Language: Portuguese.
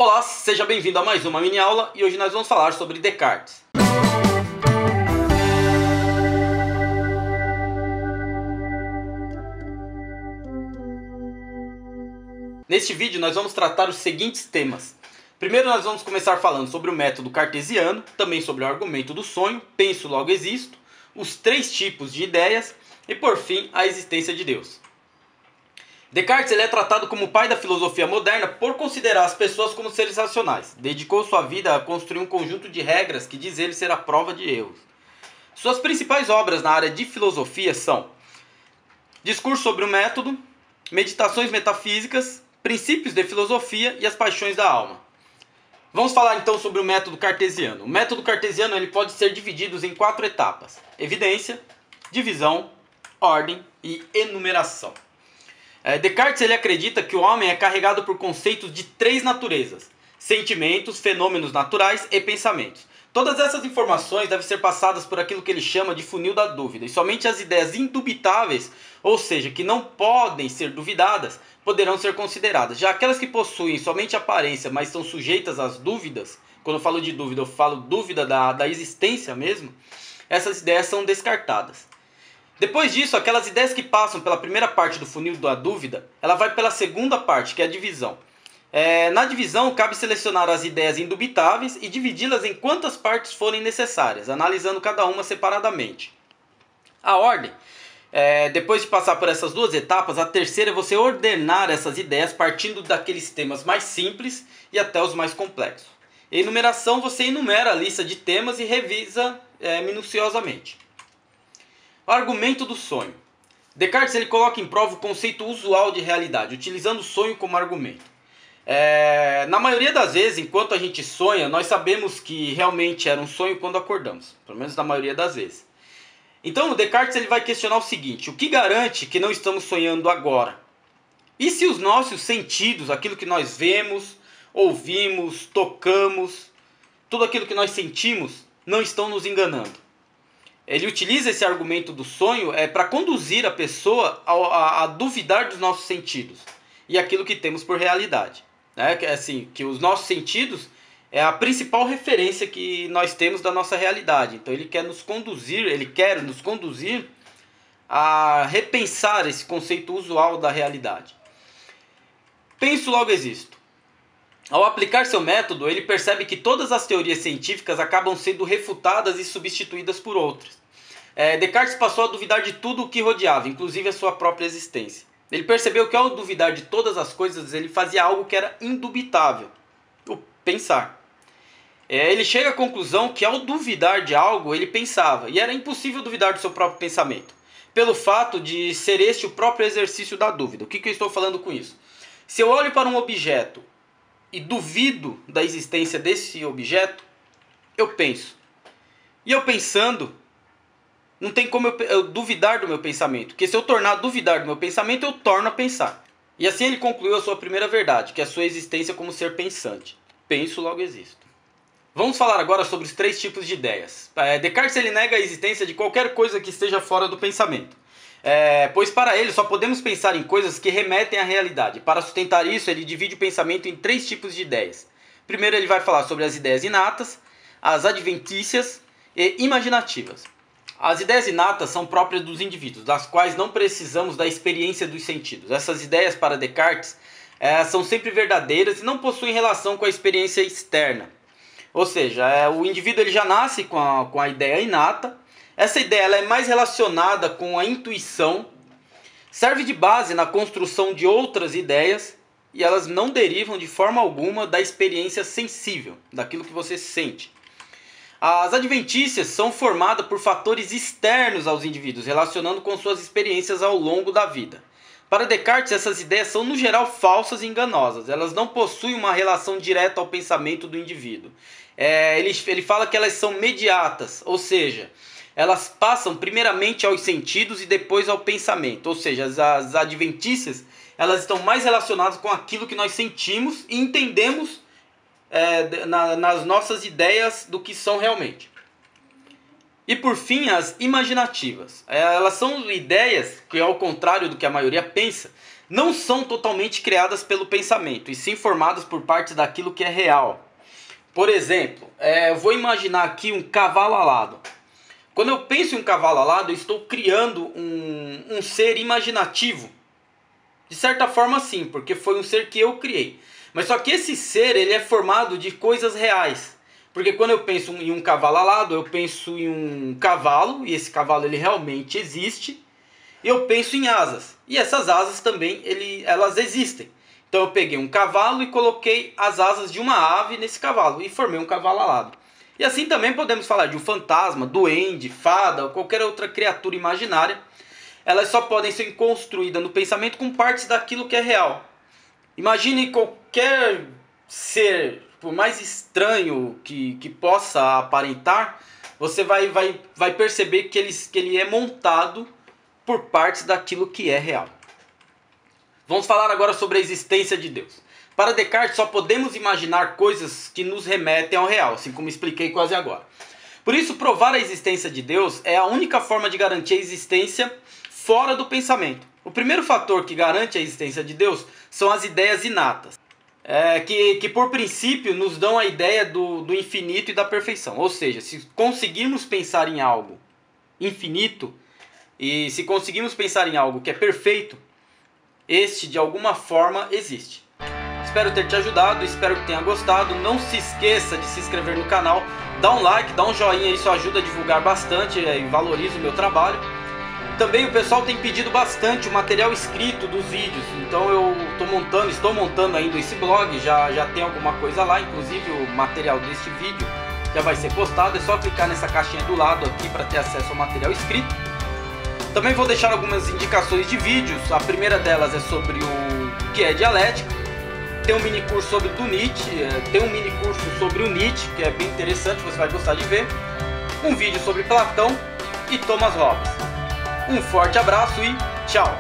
Olá, seja bem-vindo a mais uma mini aula e hoje nós vamos falar sobre Descartes. Neste vídeo nós vamos tratar os seguintes temas. Primeiro nós vamos começar falando sobre o método cartesiano, também sobre o argumento do sonho, penso logo existo, os três tipos de ideias e por fim a existência de Deus. Descartes ele é tratado como o pai da filosofia moderna por considerar as pessoas como seres racionais. Dedicou sua vida a construir um conjunto de regras que diz ele ser a prova de erros. Suas principais obras na área de filosofia são Discurso sobre o Método, Meditações Metafísicas, Princípios de Filosofia e As Paixões da Alma. Vamos falar então sobre o método cartesiano. O método cartesiano ele pode ser dividido em 4 etapas: evidência, divisão, ordem e enumeração. Descartes ele acredita que o homem é carregado por conceitos de 3 naturezas: sentimentos, fenômenos naturais e pensamentos. Todas essas informações devem ser passadas por aquilo que ele chama de funil da dúvida, e somente as ideias indubitáveis, ou seja, que não podem ser duvidadas, poderão ser consideradas. Já aquelas que possuem somente aparência, mas são sujeitas às dúvidas, quando eu falo de dúvida, eu falo dúvida da existência mesmo, essas ideias são descartadas. Depois disso, aquelas ideias que passam pela primeira parte do funil da dúvida, ela vai pela segunda parte, que é a divisão. Na divisão, cabe selecionar as ideias indubitáveis e dividi-las em quantas partes forem necessárias, analisando cada uma separadamente. A ordem, depois de passar por essas 2 etapas, a terceira é você ordenar essas ideias partindo daqueles temas mais simples e até os mais complexos. Em enumeração, você enumera a lista de temas e revisa minuciosamente. O argumento do sonho. Descartes ele coloca em prova o conceito usual de realidade, utilizando o sonho como argumento. Na maioria das vezes, enquanto a gente sonha, nós sabemos que realmente era um sonho quando acordamos. Pelo menos na maioria das vezes. Então o Descartes ele vai questionar o seguinte: o que garante que não estamos sonhando agora? E se os nossos sentidos, aquilo que nós vemos, ouvimos, tocamos, tudo aquilo que nós sentimos, não estão nos enganando? Ele utiliza esse argumento do sonho para conduzir a pessoa a duvidar dos nossos sentidos e aquilo que temos por realidade. Que os nossos sentidos é a principal referência que nós temos da nossa realidade. Então ele quer nos conduzir a repensar esse conceito usual da realidade. Penso logo existo. Ao aplicar seu método, ele percebe que todas as teorias científicas acabam sendo refutadas e substituídas por outras. Descartes passou a duvidar de tudo o que rodeava, inclusive a sua própria existência. Ele percebeu que ao duvidar de todas as coisas, ele fazia algo que era indubitável: o pensar. Ele chega à conclusão que ao duvidar de algo, ele pensava, e era impossível duvidar do seu próprio pensamento, pelo fato de ser este o próprio exercício da dúvida. O que eu estou falando com isso? Se eu olho para um objeto e duvido da existência desse objeto, eu penso. E eu pensando, não tem como eu duvidar do meu pensamento. Porque se eu tornar a duvidar do meu pensamento, eu torno a pensar. E assim ele concluiu a sua primeira verdade, que é a sua existência como ser pensante. Penso, logo existo. Vamos falar agora sobre os 3 tipos de ideias. Descartes ele nega a existência de qualquer coisa que esteja fora do pensamento. Pois para ele só podemos pensar em coisas que remetem à realidade. Para sustentar isso, ele divide o pensamento em 3 tipos de ideias. Primeiro ele vai falar sobre as ideias inatas, as adventícias e imaginativas. As ideias inatas são próprias dos indivíduos, das quais não precisamos da experiência dos sentidos. Essas ideias, para Descartes, são sempre verdadeiras e não possuem relação com a experiência externa. Ou seja, o indivíduo ele já nasce com a ideia inata. Essa ideia ela é mais relacionada com a intuição, serve de base na construção de outras ideias e elas não derivam de forma alguma da experiência sensível, daquilo que você sente. As adventícias são formadas por fatores externos aos indivíduos, relacionando com suas experiências ao longo da vida. Para Descartes, essas ideias são no geral falsas e enganosas. Elas não possuem uma relação direta ao pensamento do indivíduo. Ele fala que elas são mediatas, ou seja, elas passam primeiramente aos sentidos e depois ao pensamento. Ou seja, as adventícias elas estão mais relacionadas com aquilo que nós sentimos e entendemos nas nossas ideias do que são realmente. E por fim, as imaginativas. Elas são ideias que, ao contrário do que a maioria pensa, não são totalmente criadas pelo pensamento, e sim formadas por partes daquilo que é real. Por exemplo, eu vou imaginar aqui um cavalo alado. Quando eu penso em um cavalo alado, eu estou criando um ser imaginativo. De certa forma sim, porque foi um ser que eu criei. Mas só que esse ser, ele é formado de coisas reais. Porque quando eu penso em um cavalo alado, eu penso em um cavalo, e esse cavalo ele realmente existe. E eu penso em asas. E essas asas também, elas existem. Então eu peguei um cavalo e coloquei as asas de uma ave nesse cavalo e formei um cavalo alado. E assim também podemos falar de um fantasma, duende, fada ou qualquer outra criatura imaginária. Elas só podem ser construídas no pensamento com partes daquilo que é real. Imagine qualquer ser, por mais estranho que possa aparentar, você vai perceber que ele é montado por partes daquilo que é real. Vamos falar agora sobre a existência de Deus. Para Descartes, só podemos imaginar coisas que nos remetem ao real, assim como expliquei quase agora. Por isso, provar a existência de Deus é a única forma de garantir a existência fora do pensamento. O primeiro fator que garante a existência de Deus são as ideias inatas, que por princípio nos dão a ideia do infinito e da perfeição. Ou seja, se conseguirmos pensar em algo infinito e se conseguirmos pensar em algo que é perfeito, este de alguma forma existe. Espero ter te ajudado, espero que tenha gostado. Não se esqueça de se inscrever no canal, dá um like, dá um joinha, isso ajuda a divulgar bastante e valoriza o meu trabalho. Também o pessoal tem pedido bastante o material escrito dos vídeos, então eu estou montando ainda esse blog, já tem alguma coisa lá, inclusive o material deste vídeo já vai ser postado, é só clicar nessa caixinha do lado aqui para ter acesso ao material escrito. Também vou deixar algumas indicações de vídeos, a primeira delas é sobre o que é dialética, tem um mini curso sobre o Nietzsche, tem um mini curso sobre o Nietzsche, que é bem interessante, você vai gostar de ver, um vídeo sobre Platão e Thomas Hobbes. Um forte abraço e tchau!